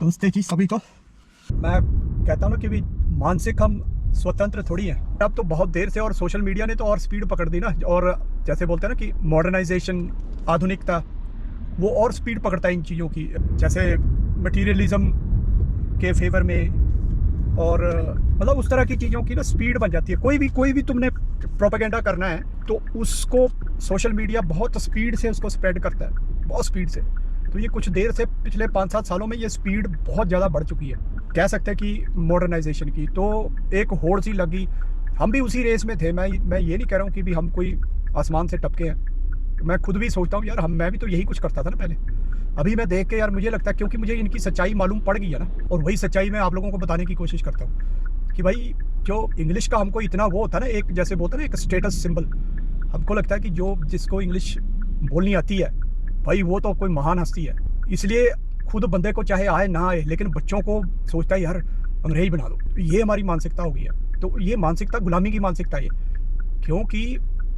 नमस्ते जी सभी को। मैं कहता हूँ ना कि भी मानसिक हम स्वतंत्र थोड़ी हैं। अब तो बहुत देर से और सोशल मीडिया ने तो और स्पीड पकड़ दी ना, और जैसे बोलते हैं ना कि मॉडर्नाइजेशन, आधुनिकता, वो और स्पीड पकड़ता है इन चीज़ों की। जैसे मटीरियलिज्म के फेवर में और मतलब उस तरह की चीज़ों की ना स्पीड बन जाती है। कोई भी तुमने प्रोपेगेंडा करना है तो उसको सोशल मीडिया बहुत स्पीड से उसको स्प्रेड करता है, बहुत स्पीड से। तो ये कुछ देर से पिछले 5-7 सालों में ये स्पीड बहुत ज़्यादा बढ़ चुकी है, कह सकते हैं कि मॉडर्नाइजेशन की। तो एक होड़ सी लगी, हम भी उसी रेस में थे। मैं ये नहीं कह रहा हूँ कि भी हम कोई आसमान से टपके हैं। मैं खुद भी सोचता हूँ यार, मैं भी तो यही कुछ करता था ना पहले। अभी मैं देख के यार मुझे लगता है, क्योंकि मुझे इनकी सच्चाई मालूम पड़ गई है ना, और वही सच्चाई मैं आप लोगों को बताने की कोशिश करता हूँ कि भाई जो इंग्लिश का हमको इतना वो होता है ना, एक जैसे बोलते हैं ना एक स्टेटस सिंबल। हमको लगता है कि जो जिसको इंग्लिश बोलनी आती है भाई वो तो कोई महान हस्ती है। इसलिए खुद बंदे को चाहे आए ना आए, लेकिन बच्चों को सोचता है यार अंग्रेज बना दो। ये हमारी मानसिकता हो गई है। तो ये मानसिकता गुलामी की मानसिकता है, क्योंकि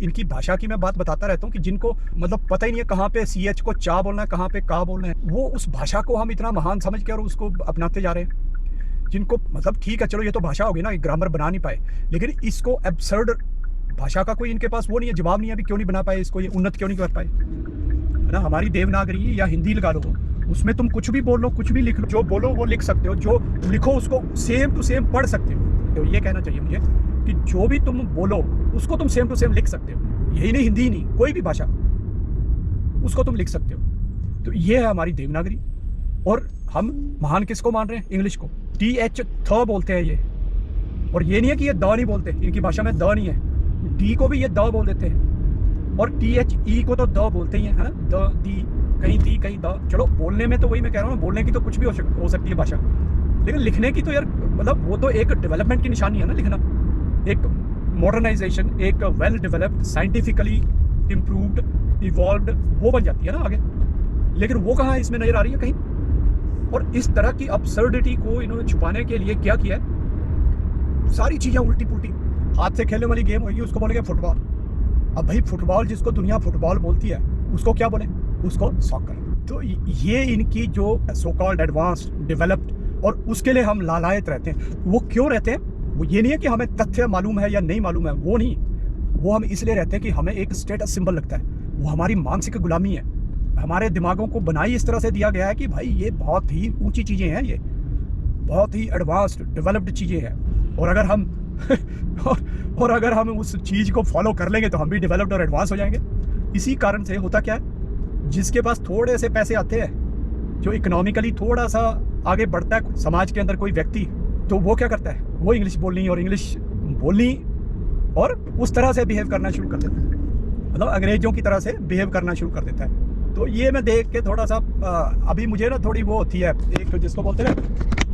इनकी भाषा की मैं बात बताता रहता हूँ कि जिनको मतलब पता ही नहीं है कहाँ पे CH को चा बोलना है, कहाँ पे का बोलना है, वो उस भाषा को हम इतना महान समझ के और उसको अपनाते जा रहे हैं। जिनको मतलब ठीक है चलो ये तो भाषा होगी ना, ग्रामर बना नहीं पाए, लेकिन इसको एब्सर्ड भाषा का कोई इनके पास वो नहीं है, जवाब नहीं है अभी क्यों नहीं बना पाए, इसको ये उन्नत क्यों नहीं कर पाए, है ना। हमारी देवनागरी या हिंदी लगा लो, उसमें तुम कुछ भी बोल लो, कुछ भी लिख लो, जो बोलो वो लिख सकते हो, जो लिखो उसको सेम टू सेम पढ़ सकते हो। तो ये कहना चाहिए मुझे कि जो भी तुम बोलो उसको तुम सेम टू सेम लिख सकते हो। यही नहीं, हिंदी नहीं, कोई भी भाषा उसको तुम लिख सकते हो। तो ये है हमारी देवनागरी। और हम महान किसको मान रहे हैं? इंग्लिश को। TH थ बोलते हैं ये, और ये नहीं है कि ये द नहीं बोलते, इनकी भाषा में द नहीं है, डी को भी ये द बोल देते हैं, और THE को तो द बोलते ही है ना, द दी, कहीं दी कहीं द। चलो बोलने में तो वही मैं कह रहा हूँ, बोलने की तो कुछ भी हो सकती है भाषा, लेकिन लिखने की तो यार मतलब वो तो एक डेवलपमेंट की निशानी है ना लिखना। एक मॉडर्नाइजेशन, एक well developed, scientifically improved, evolved वो बन जाती है ना आगे। लेकिन वो कहाँ इसमें नजर आ रही है कहीं। और इस तरह की अब्सर्डिटी को इन्होंने छुपाने के लिए क्या किया है, सारी चीज़ें उल्टी पुल्टी। हाथ से खेलने वाली गेम होगी उसको बोलेंगे फुटबॉल। अब भाई फुटबॉल जिसको दुनिया फुटबॉल बोलती है उसको क्या बोले? उसको सॉकर। तो ये इनकी जो सो कॉल्ड एडवांस्ड, डेवलप्ड, और उसके लिए हम लालायत रहते हैं। वो क्यों रहते हैं? वो ये नहीं है कि हमें तथ्य मालूम है या नहीं मालूम है, वो नहीं। वो हम इसलिए रहते हैं कि हमें एक स्टेटस सिंबल लगता है। वो हमारी मानसिक गुलामी है। हमारे दिमागों को बनाई इस तरह से दिया गया है कि भाई ये बहुत ही ऊंची चीज़ें हैं, ये बहुत ही एडवांस्ड डेवलप्ड चीज़ें हैं। और अगर हम और अगर हम उस चीज़ को फॉलो कर लेंगे तो हम भी डेवलप्ड और एडवांस हो जाएंगे। इसी कारण से होता क्या है, जिसके पास थोड़े से पैसे आते हैं, जो इकोनॉमिकली थोड़ा सा आगे बढ़ता है समाज के अंदर कोई व्यक्ति, तो वो क्या करता है, वो इंग्लिश बोलनी और उस तरह से बिहेव करना शुरू कर देता है, मतलब अंग्रेजों की तरह से बिहेव करना शुरू कर देता है। तो ये मैं देख के थोड़ा सा अभी मुझे ना थोड़ी वो होती है, एक तो जिसको बोलते हैं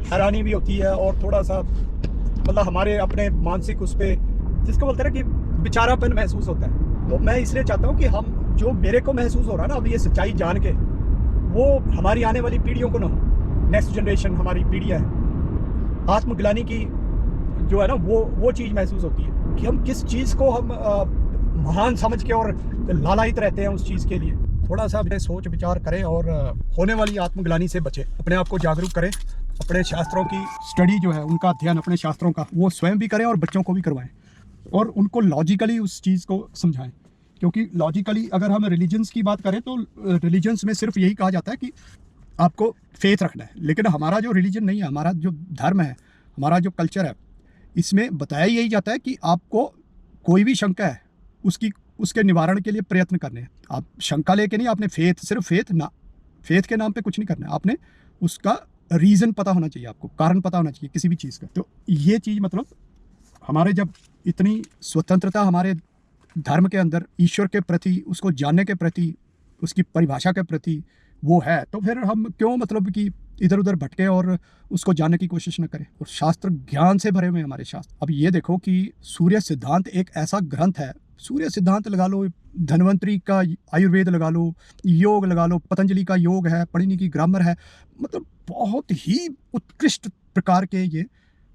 हैरानी भी होती है, और थोड़ा सा मतलब हमारे अपने मानसिक उस पर जिसको बोलते हैं कि बेचारापन महसूस होता है। तो मैं इसलिए चाहता हूँ कि हम, जो मेरे को महसूस हो रहा है ना अभी ये सच्चाई जान के, वो हमारी आने वाली पीढ़ियों को ना, नेक्स्ट जनरेशन हमारी पीढ़ियाँ हैं, आत्मग्लानि की जो है ना वो चीज़ महसूस होती है कि हम किस चीज़ को हम महान समझ के और लालायित रहते हैं उस चीज़ के लिए। थोड़ा सा सोच विचार करें और होने वाली आत्मग्लानि से बचें, अपने आप को जागरूक करें, अपने शास्त्रों की स्टडी जो है, उनका अध्ययन अपने शास्त्रों का वो स्वयं भी करें और बच्चों को भी करवाएं, और उनको लॉजिकली उस चीज़ को समझाएं। क्योंकि लॉजिकली अगर हम रिलीजन्स की बात करें तो रिलीजन्स में सिर्फ यही कहा जाता है कि आपको फेथ रखना है, लेकिन हमारा जो रिलीजन नहीं है, हमारा जो धर्म है, हमारा जो कल्चर है, इसमें बताया यही जाता है कि आपको कोई भी शंका है उसके निवारण के लिए प्रयत्न करने हैं। आप शंका लेके नहीं, आपने सिर्फ फेथ के नाम पे कुछ नहीं करना है, आपने उसका रीज़न पता होना चाहिए, आपको कारण पता होना चाहिए किसी भी चीज़ का। तो ये चीज़ मतलब हमारे जब इतनी स्वतंत्रता हमारे धर्म के अंदर ईश्वर के प्रति, उसको जानने के प्रति, उसकी परिभाषा के प्रति वो है, तो फिर हम क्यों मतलब कि इधर उधर भटके और उसको जानने की कोशिश न करें। और शास्त्र ज्ञान से भरे हुए हैं हमारे शास्त्र। अब ये देखो कि सूर्य सिद्धांत एक ऐसा ग्रंथ है, सूर्य सिद्धांत लगा लो, धन्वंतरी का आयुर्वेद लगा लो, योग लगा लो, पतंजलि का योग है, पाणिनि की ग्रामर है, मतलब बहुत ही उत्कृष्ट प्रकार के ये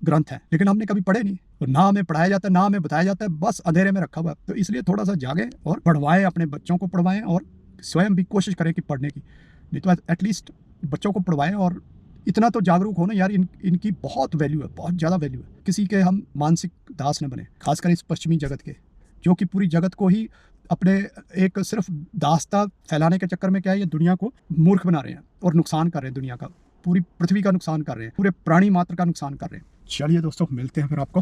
ग्रंथ हैं, लेकिन हमने कभी पढ़े नहीं, और ना हमें पढ़ाया जाता है, ना हमें बताया जाता है, बस अंधेरे में रखा हुआ है। तो इसलिए थोड़ा सा जागें और पढ़वाएं, अपने बच्चों को पढ़वाएं, और स्वयं भी कोशिश करें कि पढ़ने की, नहीं तो एटलीस्ट बच्चों को पढ़वाएं और इतना तो जागरूक हो ना यार, इनकी बहुत वैल्यू है, बहुत ज़्यादा वैल्यू है। किसी के हम मानसिक दास न बने, खासकर इस पश्चिमी जगत के, जो कि पूरी जगत को ही अपने एक सिर्फ दास्ता फैलाने के चक्कर में क्या है, ये दुनिया को मूर्ख बना रहे हैं और नुकसान कर रहे हैं, दुनिया का, पूरी पृथ्वी का नुकसान कर रहे हैं, पूरे प्राणी मात्र का नुकसान कर रहे हैं। चलिए दोस्तों, मिलते हैं फिर आपको।